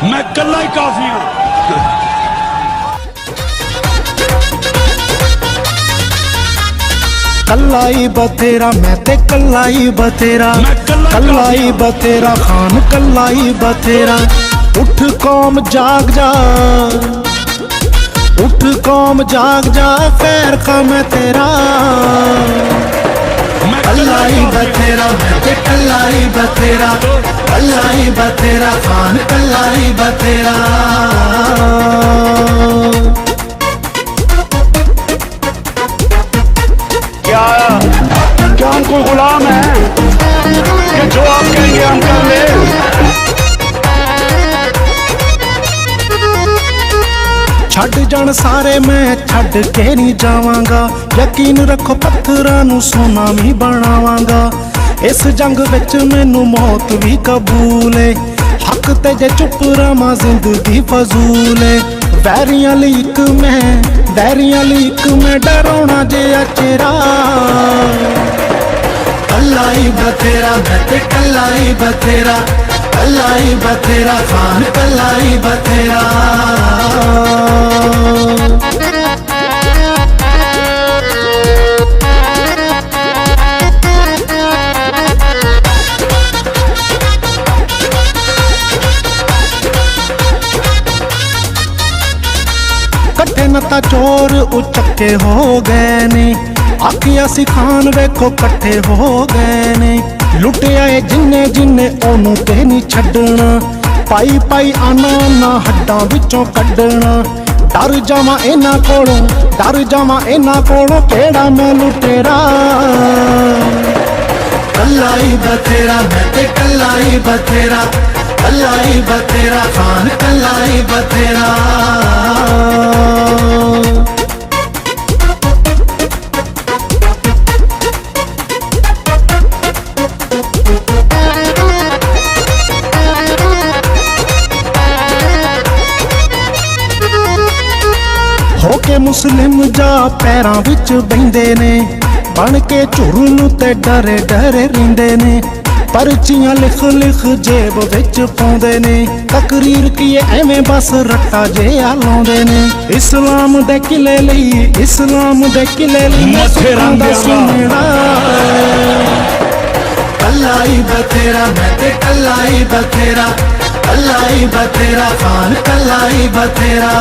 मैं कल्ला ही काफी हूं। कल्ला ही बतेरा मैं ते कल्ला ही बतेरा, कल्ला ही बतेरा खान कल्ला ही बतेरा। उठ कौम जाग जा, उठ कौम जाग जा, खैर का मैं तेरा। कल्ला ही बतेरा मैं ते कल्ला ही बतेरा, कल्ला ही बतेरा खान कल्ला ही बतेरा। क्या हम कोई गुलाम है कि जो आप कहेंगे हम कर ले? छड़ जान सारे मैं छड़ के नहीं जावांगा, यकीन रखो पत्थरां नूं सोना भी बनावांगा। इस जंग विच मैनू मौत भी कबूल है, हक ते जे चुप रहां जिंदगी फजूल है। वैरियां लीक मैं, वैरियां लीक मैं डराउणा जे चेहरा। कल्ला ही बतेरा मैं ते कल्ला ही बतेरा, कल्ला ही बतेरा खान कल्ला ही बतेरा। कट्ठे नता चोर उचक्के हो गए ने, आखिया सी खान वेखो कट्ठे हो गए ने। लुटिया जिन्ने जिन्ने ओनू ते नहीं छड्डना, पाई पाई आना ना हड्डां विचों कड्डना। डर जावां इन्हां कोलों, डर जावां इन्हां कोलों, केड़ा मैं लुटेरा। कल्ला ही बतेरा मैं ते कल्ला ही बतेरा, कल्ला ही बतेरा खान कल्ला ही बतेरा। होके मुस्लिम जा पैरां विच बहिंदे ने, बन के झुरन ते डरे डरे रहिंदे ने। परचियां लिख लिख जेब विच पाउंदे ने, तकरीर कीए एवें बस रट्टा जिहा लाउंदे ने। इस्लाम दे किले लई, इस्लाम दे किले लई मथेरां दा सुनेड़ा। कल्ला ही बतेरा मैं ते कल्ला ही बतेरा, कल्ला ही बतेरा खान कल्ला ही बतेरा।